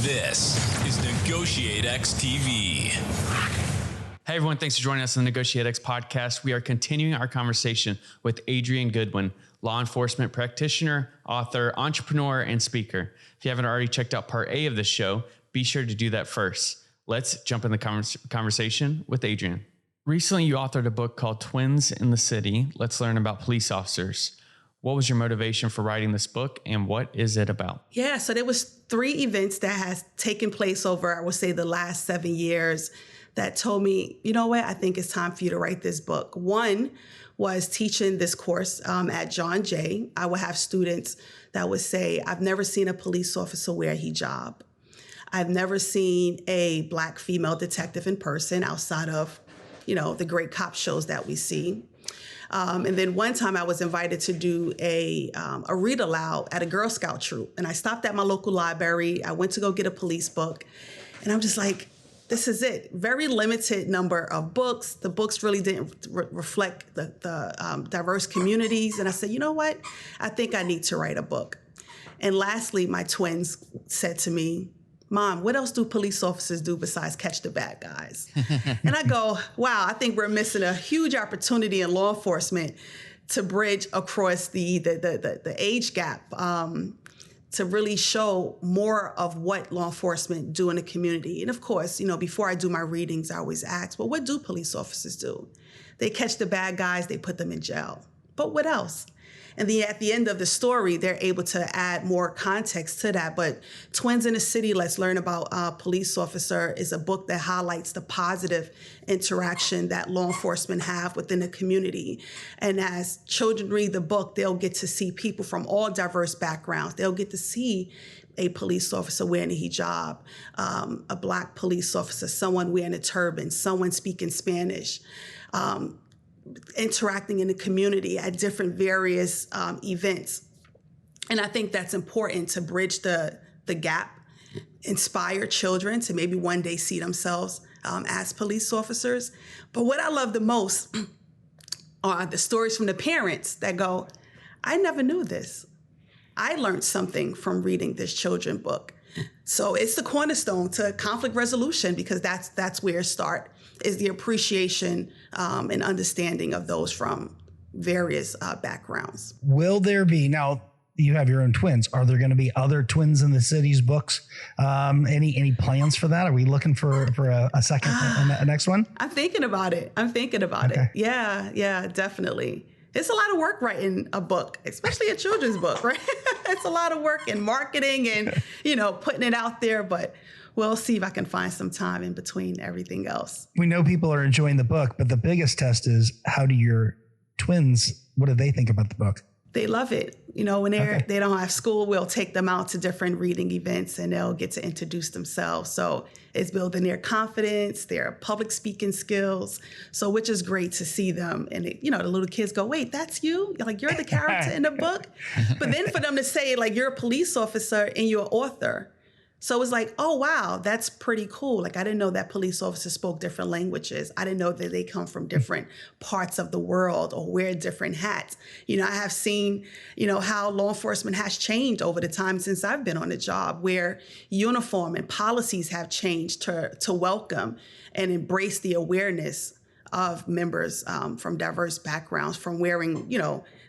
This is NEGOTIATEx TV. Hey everyone, thanks for joining us on the NEGOTIATEx podcast. We are continuing our conversation with Adrian Goodwin, law enforcement practitioner, author, entrepreneur, and speaker. If you haven't already checked out part A of this show, be sure to do that first. Let's jump in the conversation with Adrian. Recently, you authored a book called Twins in the City. Let's learn about police officers. What was your motivation for writing this book, and what is it about? Yeah, so there was 3 events that has taken place over, I would say, the last 7 years that told me, you know what, I think it's time for you to write this book. One was teaching this course at John Jay. I would have students that would say, I've never seen a police officer wear a hijab. I've never seen a Black female detective in person outside of, the great cop shows that we see. And then one time I was invited to do a read aloud at a Girl Scout troop. And I stopped at my local library. I went to go get a police book. And I'm just like, this is it. Very limited number of books. The books really didn't reflect the diverse communities. And I said, you know what? I think I need to write a book. And lastly, my twins said to me, Mom, what else do police officers do besides catch the bad guys? And I go, wow, I think we're missing a huge opportunity in law enforcement to bridge across the age gap, to really show more of what law enforcement do in the community. And of course, before I do my readings, I always ask, well, what do police officers do? They catch the bad guys, they put them in jail. But what else? And then at the end of the story, they're able to add more context to that. But Twins in the City, Let's Learn About Police Officer is a book that highlights the positive interaction that law enforcement have within the community. And as children read the book, they'll get to see people from all diverse backgrounds. They'll get to see a police officer wearing a hijab, a Black police officer, someone wearing a turban, someone speaking Spanish, interacting in the community at different various events. And I think that's important to bridge the gap, inspire children to maybe one day see themselves as police officers. But what I love the most are the stories from the parents that go, I never knew this. I learned something from reading this children's book. So it's the cornerstone to conflict resolution, because that's where it starts, is the appreciation and understanding of those from various backgrounds. Will there be, now you have your own twins, are there going to be other Twins in the Cities books? Any plans for that? Are we looking for a second, a next one? I'm thinking about it. Okay. Yeah, definitely. It's a lot of work writing a book, especially a children's book, right? It's a lot of work in marketing and, putting it out there, but we'll see if I can find some time in between everything else. We know people are enjoying the book, but the biggest test is, how do your twins, what do they think about the book? They love it. When they don't have school, we'll take them out to different reading events and they'll get to introduce themselves. So it's building their confidence, their public speaking skills. So which is great to see them. And, the little kids go, wait, that's you? Like, you're the character in the book? But then for them to say, like, you're a police officer and you're an author. So it's like, oh, wow, that's pretty cool. Like, I didn't know that police officers spoke different languages. I didn't know that they come from different parts of the world or wear different hats. I have seen, how law enforcement has changed over the time since I've been on the job, where uniform and policies have changed to welcome and embrace the awareness of members from diverse backgrounds, from wearing,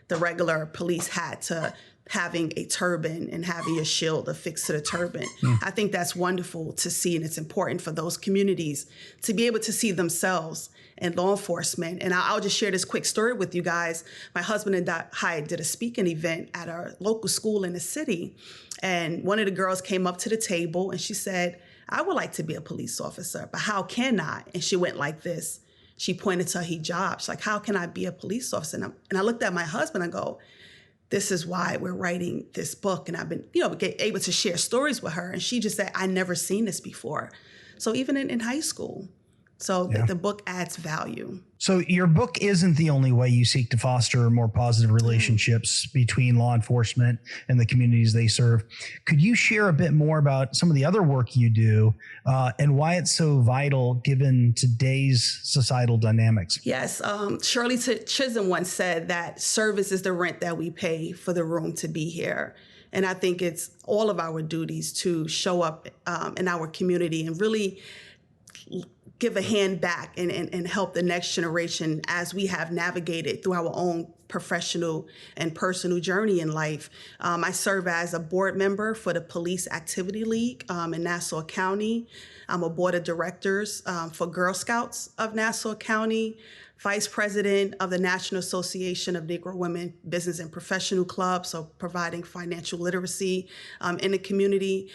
the regular police hat to having a turban and having a shield affixed to the turban. I think that's wonderful to see, and it's important for those communities to be able to see themselves in law enforcement. And I'll just share this quick story with you guys. My husband and I did a speaking event at our local school in the city, and one of the girls came up to the table and she said, I would like to be a police officer, but how can I? And she went like this. She pointed to her hijab. She's like, how can I be a police officer? And I looked at my husband and go, this is why we're writing this book. And I've been, able to share stories with her. And she just said, I never seen this before. So even in high school. So the book adds value. So your book isn't the only way you seek to foster more positive relationships between law enforcement and the communities they serve. Could you share a bit more about some of the other work you do and why it's so vital given today's societal dynamics? Yes. Shirley Chisholm once said that service is the rent that we pay for the room to be here. And I think it's all of our duties to show up in our community and really give a hand back and help the next generation as we have navigated through our own professional and personal journey in life. I serve as a board member for the Police Activity League in Nassau County. I'm a board of directors for Girl Scouts of Nassau County, vice president of the National Association of Negro Women Business and Professional Clubs, so providing financial literacy in the community.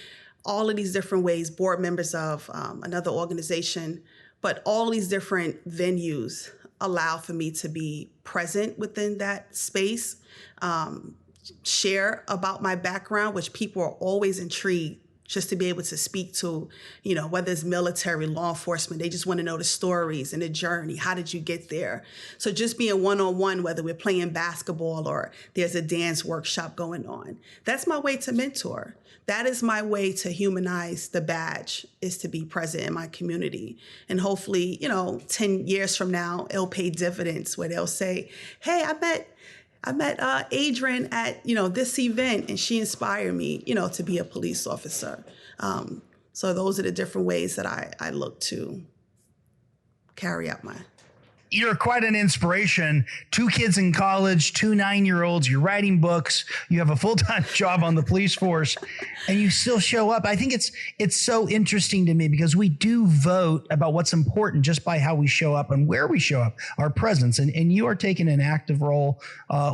All of these different ways, board members of another organization, but all these different venues allow for me to be present within that space, share about my background, which people are always intrigued just to be able to speak to, whether it's military, law enforcement, they just want to know the stories and the journey. How did you get there? So just being one-on-one, whether we're playing basketball or there's a dance workshop going on, that's my way to mentor. That is my way to humanize the badge, is to be present in my community. And hopefully, 10 years from now, it'll pay dividends where they'll say, hey, I met Adrian at, this event, and she inspired me, to be a police officer. So those are the different ways that I look to carry out my... You're quite an inspiration. 2 kids in college, 2 9-year-olds, you're writing books, you have a full-time job on the police force, and you still show up. I think it's so interesting to me because we do vote about what's important just by how we show up and where we show up, our presence. And you are taking an active role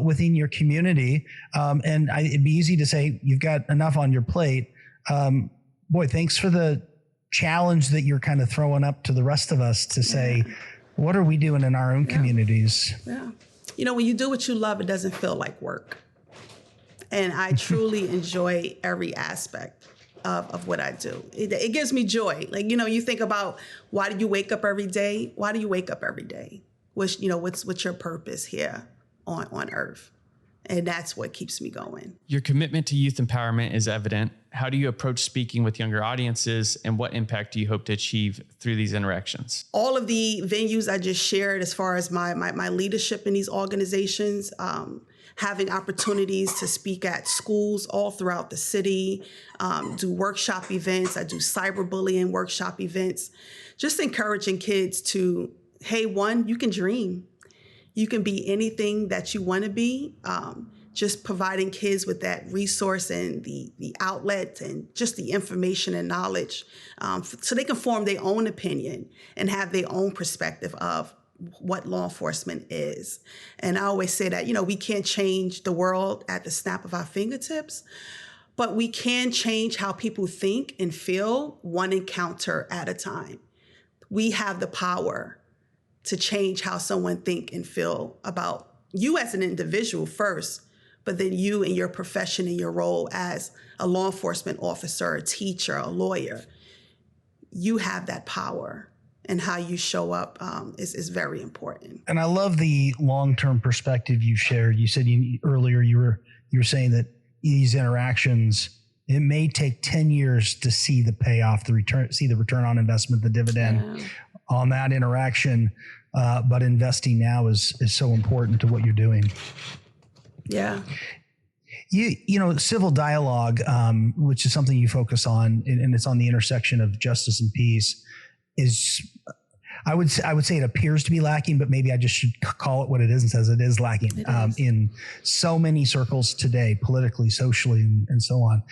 within your community. It'd be easy to say you've got enough on your plate. Boy, thanks for the challenge that you're kind of throwing up to the rest of us to say, what are we doing in our own communities? Yeah. When you do what you love, it doesn't feel like work. And I truly enjoy every aspect of what I do. It gives me joy. Like, you think about, why do you wake up every day? Why do you wake up every day? What's your purpose here on earth? And that's what keeps me going. Your commitment to youth empowerment is evident. How do you approach speaking with younger audiences, and what impact do you hope to achieve through these interactions? All of the venues I just shared, as far as my leadership in these organizations, having opportunities to speak at schools all throughout the city, do workshop events. I do cyberbullying workshop events, just encouraging kids to, hey, you can dream. You can be anything that you want to be. Just providing kids with that resource and the outlet and just the information and knowledge so they can form their own opinion and have their own perspective of what law enforcement is. And I always say that, we can't change the world at the snap of our fingertips, but we can change how people think and feel one encounter at a time. We have the power to change how someone think and feel about you as an individual first, but then you and your profession and your role as a law enforcement officer, a teacher, a lawyer. You have that power, and how you show up is very important. And I love the long-term perspective you shared. You said earlier you were saying that these interactions, it may take 10 years to see the payoff, the return on investment, the dividend on that interaction. But investing now is so important to what you're doing. Yeah. Civil dialogue, which is something you focus on, and it's on the intersection of justice and peace, is, I would say it appears to be lacking, but maybe I just should call it what it is and says it is lacking in so many circles today, politically, socially, and so on.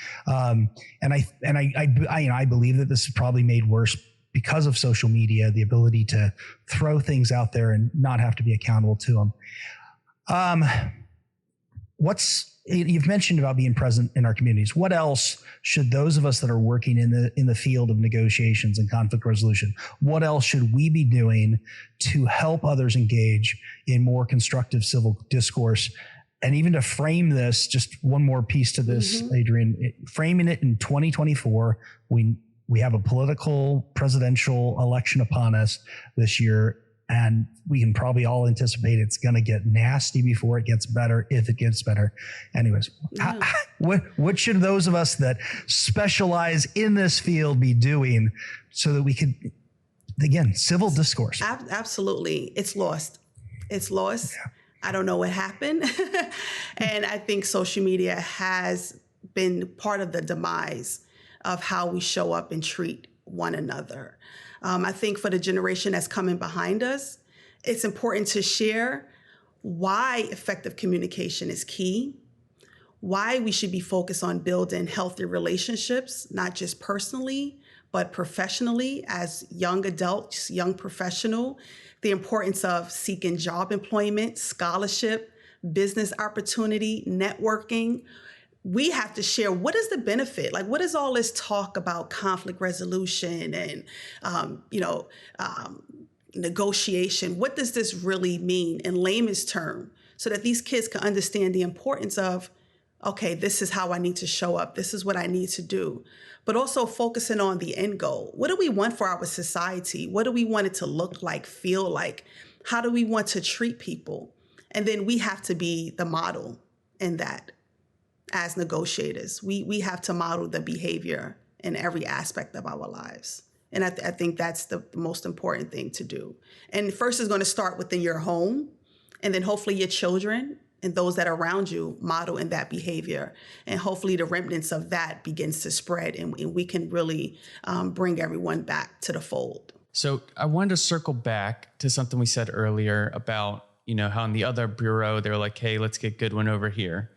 And I believe that this is probably made worse because of social media, the ability to throw things out there and not have to be accountable to them. You've mentioned about being present in our communities. What else should those of us that are working in the field of negotiations and conflict resolution, what else should we be doing to help others engage in more constructive civil discourse? And even to frame this, just one more piece to this, Adrian, framing it in 2024, we have a political presidential election upon us this year, and we can probably all anticipate it's going to get nasty before it gets better, if it gets better. Anyways, what should those of us that specialize in this field be doing so that we could, again, civil discourse? Absolutely. It's lost. Yeah. I don't know what happened. And I think social media has been part of the demise of how we show up and treat one another. I think for the generation that's coming behind us, it's important to share why effective communication is key, why we should be focused on building healthy relationships, not just personally, but professionally as young adults, young professional, the importance of seeking job employment, scholarship, business opportunity, networking. We have to share what is the benefit? Like, what is all this talk about conflict resolution and, negotiation? What does this really mean in layman's term so that these kids can understand the importance of, okay, this is how I need to show up. This is what I need to do. But also focusing on the end goal. What do we want for our society? What do we want it to look like, feel like? How do we want to treat people? And then we have to be the model in that as negotiators. We have to model the behavior in every aspect of our lives. And I think that's the most important thing to do. And first is going to start within your home, and then hopefully your children and those that are around you model in that behavior. And hopefully the remnants of that begins to spread, and we can really bring everyone back to the fold. So I wanted to circle back to something we said earlier about, how in the other bureau, they were like, hey, let's get Goodwin over here.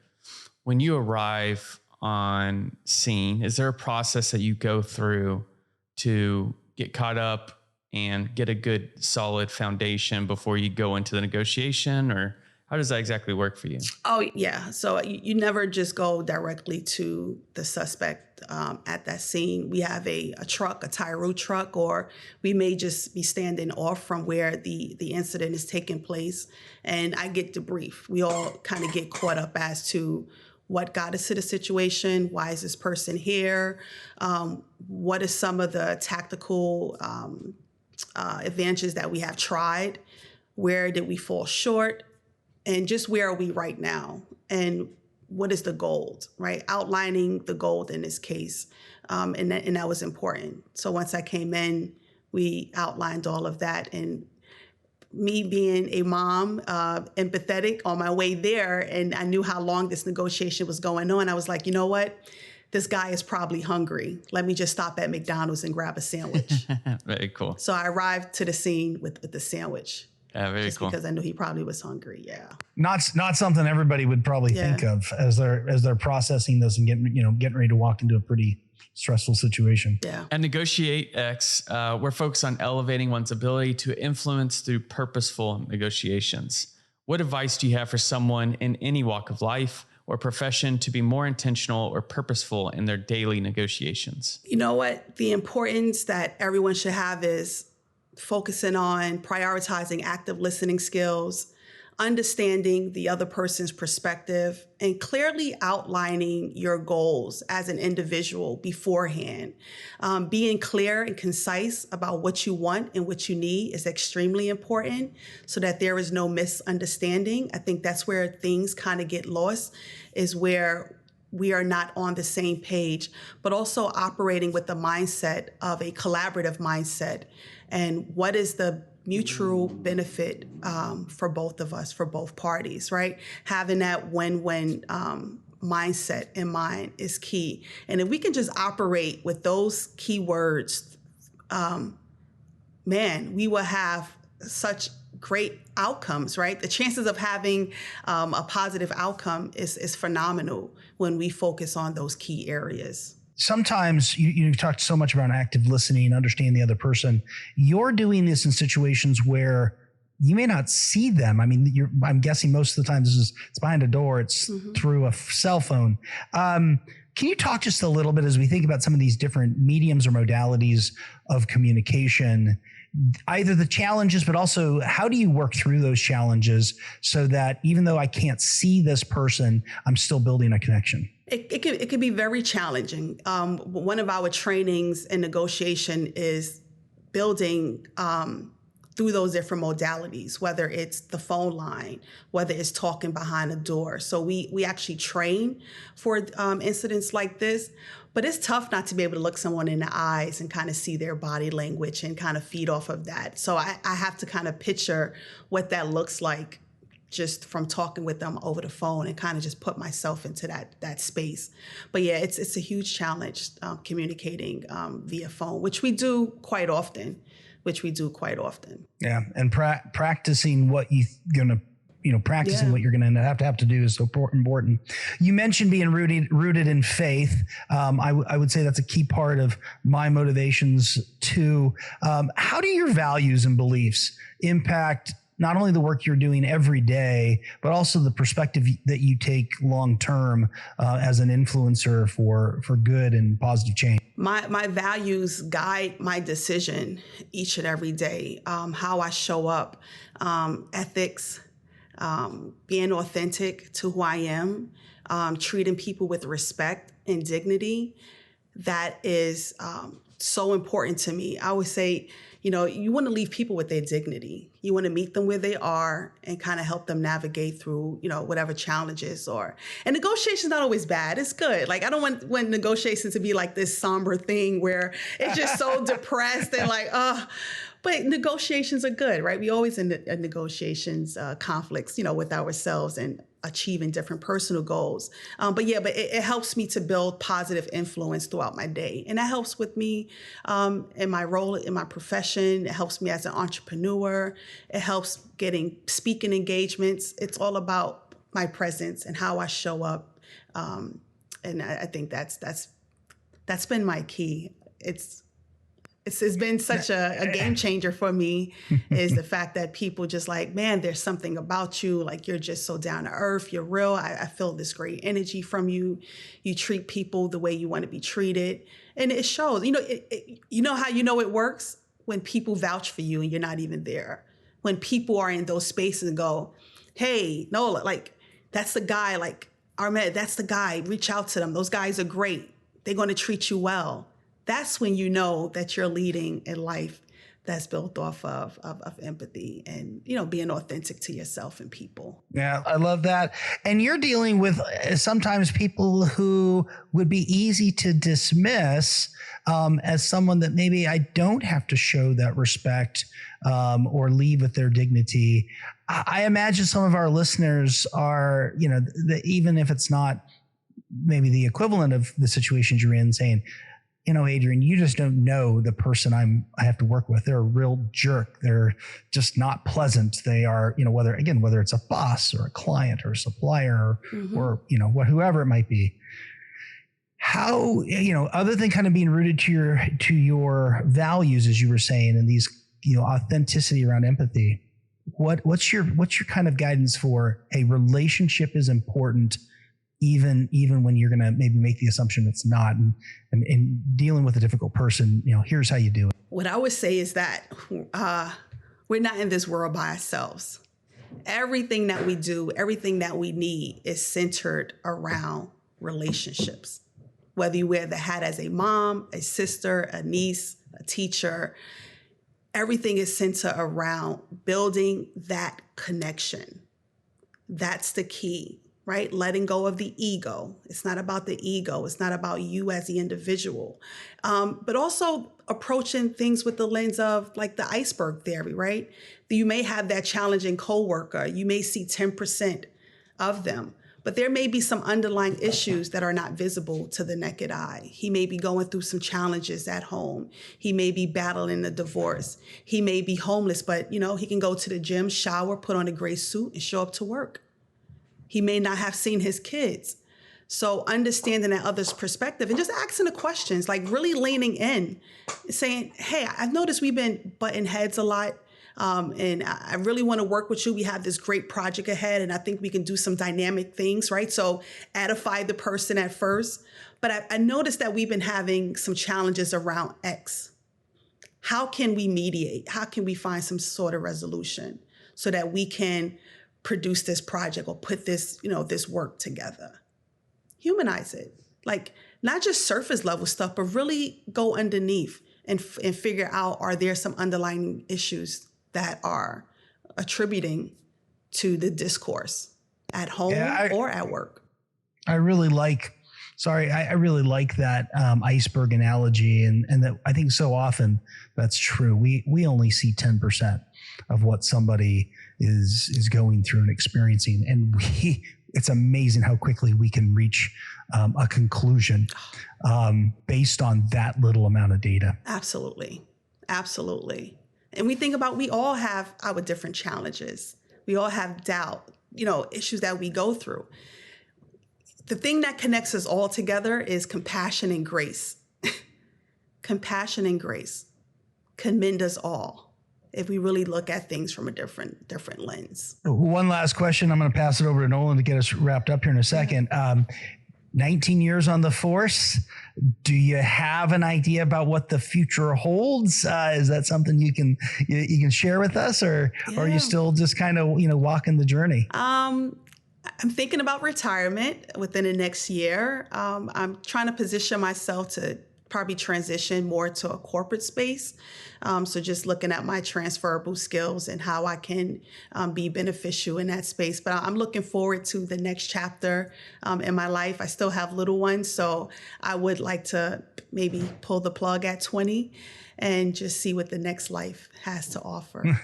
When you arrive on scene, is there a process that you go through to get caught up and get a good solid foundation before you go into the negotiation, or how does that exactly work for you? Oh, yeah. So you never just go directly to the suspect at that scene. We have a truck, a Tyru truck, or we may just be standing off from where the incident is taking place. And I get debriefed. We all kind of get caught up as to what got us to the situation, why is this person here, what are some of the tactical advantages that we have tried, where did we fall short, and just where are we right now, and what is the goal, right? Outlining the goal in this case, and that was important. So once I came in, we outlined all of that, and me being a mom, empathetic on my way there, and I knew how long this negotiation was going on, I was like, you know what? This guy is probably hungry. Let me just stop at McDonald's and grab a sandwich. Very cool. So I arrived to the scene with the sandwich. Yeah, very just cool. Because I knew he probably was hungry. Yeah. Not something everybody would probably think of as they're processing this and getting ready to walk into a pretty stressful situation. Yeah. At NEGOTIATEx, we're focused on elevating one's ability to influence through purposeful negotiations. What advice do you have for someone in any walk of life or profession to be more intentional or purposeful in their daily negotiations? You know what? The importance that everyone should have is focusing on prioritizing active listening skills, understanding the other person's perspective, and clearly outlining your goals as an individual beforehand. Being clear and concise about what you want and what you need is extremely important so that there is no misunderstanding. I think that's where things kind of get lost, is where we are not on the same page, but also operating with the mindset of a collaborative mindset. And what is the mutual benefit for both of us, for both parties, right? Having that win-win mindset in mind is key. And if we can just operate with those key words, we will have such great outcomes, right? The chances of having a positive outcome is phenomenal when we focus on those key areas. Sometimes you've talked so much about active listening, understanding the other person. You're doing this in situations where you may not see them. I mean, I'm guessing most of the time it's behind a door. It's through a cell phone. Can you talk just a little bit as we think about some of these different mediums or modalities of communication, either the challenges, but also how do you work through those challenges so that even though I can't see this person, I'm still building a connection? It can be very challenging. One of our trainings in negotiation is building through those different modalities, whether it's the phone line, whether it's talking behind a door. So we actually train for incidents like this, but it's tough not to be able to look someone in the eyes and kind of see their body language and kind of feed off of that. So I have to kind of picture what that looks like just from talking with them over the phone and kind of just put myself into that space. But yeah, it's a huge challenge communicating via phone, which we do quite often. Yeah, and practicing what practicing what you're going to have to do is so important. You mentioned being rooted in faith. I would say that's a key part of my motivations too. How do your values and beliefs impact not only the work you're doing every day, but also the perspective that you take long term as an influencer for good and positive change? My values guide my decision each and every day. How I show up, ethics, being authentic to who I am, treating people with respect and dignity. That is so important to me. I always say, you want to leave people with their dignity. You want to meet them where they are and kind of help them navigate through, whatever challenges and negotiation's not always bad. It's good. Like, I don't want negotiations to be like this somber thing where it's just so depressed and like, but negotiations are good, right? We always in negotiations, conflicts, with ourselves and achieving different personal goals. But it helps me to build positive influence throughout my day. And that helps with me in my role, in my profession. It helps me as an entrepreneur. It helps getting speaking engagements. It's all about my presence and how I show up. And I think that's been my key. It's been such a game changer for me is the fact that people just like, man, there's something about you. Like, you're just so down to earth. You're real. I feel this great energy from you. You treat people the way you want to be treated. And it shows, you know how it works? When people vouch for you and you're not even there. When people are in those spaces and go, hey, Nola, like, that's the guy, like, Ahmed, that's the guy. Reach out to them. Those guys are great. They're going to treat you well. That's when you know that you're leading a life that's built off of empathy and, being authentic to yourself and people. Yeah, I love that. And you're dealing with sometimes people who would be easy to dismiss as someone that maybe I don't have to show that respect or leave with their dignity. I imagine some of our listeners are, even if it's not maybe the equivalent of the situations you're in, saying, Adrian, you just don't know the person I have to work with. They're a real jerk. They're just not pleasant. They are, whether it's a boss or a client or a supplier or whoever it might be. How, other than kind of being rooted to your values, as you were saying, and these, authenticity around empathy, what's your kind of guidance for a relationship is important even when you're going to maybe make the assumption it's not, and dealing with a difficult person, here's how you do it. What I would say is that we're not in this world by ourselves. Everything that we do, everything that we need is centered around relationships. Whether you wear the hat as a mom, a sister, a niece, a teacher, everything is centered around building that connection. That's the key. Right? Letting go of the ego. It's not about the ego. It's not about you as the individual. But also approaching things with the lens of like the iceberg theory, right? You may have that challenging coworker. You may see 10% of them, but there may be some underlying issues that are not visible to the naked eye. He may be going through some challenges at home. He may be battling a divorce. He may be homeless, but he can go to the gym, shower, put on a gray suit, and show up to work. He may not have seen his kids. So understanding that other's perspective and just asking the questions, like really leaning in, saying, hey, I've noticed we've been butting heads a lot. And I really want to work with you. We have this great project ahead and I think we can do some dynamic things, right? So edify the person at first. But I noticed that we've been having some challenges around X. How can we mediate? How can we find some sort of resolution so that we can produce this project or put this, this work together? Humanize it. Like, not just surface level stuff, but really go underneath and figure out, are there some underlying issues that are attributing to the discourse at home or at work? I really like Sorry, I really like that iceberg analogy, and that I think so often that's true. We only see 10% of what somebody is going through and experiencing, and it's amazing how quickly we can reach a conclusion based on that little amount of data. Absolutely. Absolutely. And we all have our different challenges. We all have doubt, issues that we go through. The thing that connects us all together is compassion and grace. Compassion and grace commend us all if we really look at things from a different lens. One last question. I'm going to pass it over to Nolan to get us wrapped up here in a second. 19 years on the force. Do you have an idea about what the future holds? Is that something you can share with us, or are you still just kind of walking the journey? I'm thinking about retirement within the next year. I'm trying to position myself to probably transition more to a corporate space. So just looking at my transferable skills and how I can be beneficial in that space. But I'm looking forward to the next chapter in my life. I still have little ones, so I would like to maybe pull the plug at 20 and just see what the next life has to offer.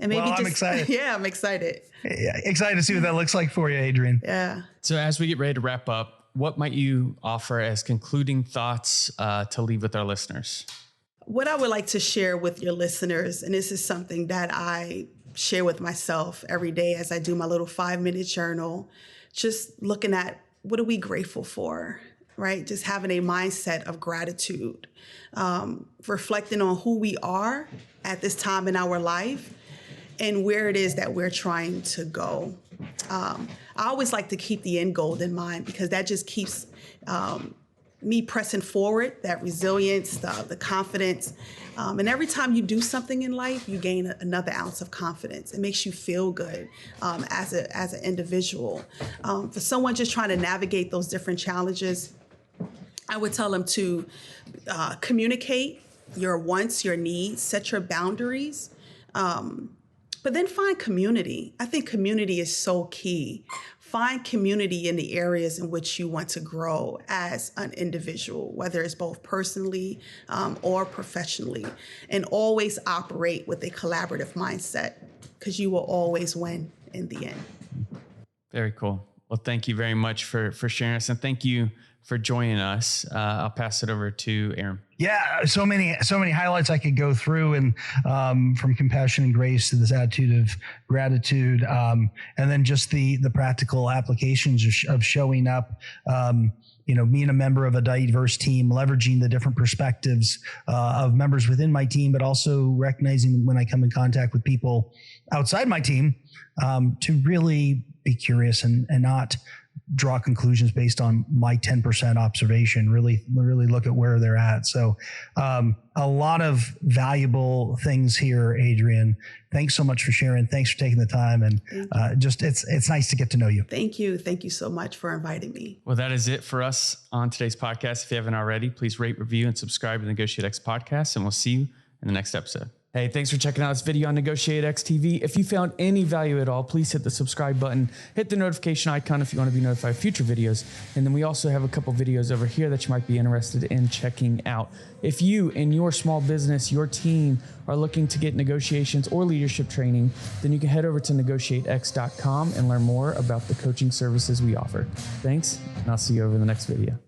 And maybe I'm excited. Yeah, I'm excited. Yeah, excited to see what that looks like for you, Adrian. Yeah. So as we get ready to wrap up, what might you offer as concluding thoughts to leave with our listeners? What I would like to share with your listeners, and this is something that I share with myself every day as I do my little 5-minute journal, just looking at what are we grateful for, right? Just having a mindset of gratitude, reflecting on who we are at this time in our life and where it is that we're trying to go. I always like to keep the end goal in mind because that just keeps me pressing forward, that resilience, the confidence. And every time you do something in life, you gain another ounce of confidence. It makes you feel good as an individual. For someone just trying to navigate those different challenges, I would tell them to communicate your wants, your needs, set your boundaries. But then find community. I think community is so key. Find community in the areas in which you want to grow as an individual, whether it's both personally or professionally, and always operate with a collaborative mindset because you will always win in the end. Very cool. Well, thank you very much for sharing us, and thank you for joining us. I'll pass it over to Aaron. Yeah, so many highlights I could go through, and from compassion and grace to this attitude of gratitude, and then just the practical applications of showing up, being a member of a diverse team, leveraging the different perspectives of members within my team, but also recognizing when I come in contact with people outside my team, to really be curious and not draw conclusions based on my 10% observation, really look at where they're at. So a lot of valuable things here, Adrian. Thanks so much for sharing. Thanks for taking the time. And it's nice to get to know you. Thank you. Thank you so much for inviting me. Well, that is it for us on today's podcast. If you haven't already, please rate, review, and subscribe to the NEGOTIATEx podcast, and we'll see you in the next episode. Hey, thanks for checking out this video on NEGOTIATEx TV. If you found any value at all, please hit the subscribe button, hit the notification icon if you want to be notified of future videos. And then we also have a couple videos over here that you might be interested in checking out. If you and your small business, your team are looking to get negotiations or leadership training, then you can head over to NEGOTIATEx.com and learn more about the coaching services we offer. Thanks, and I'll see you over in the next video.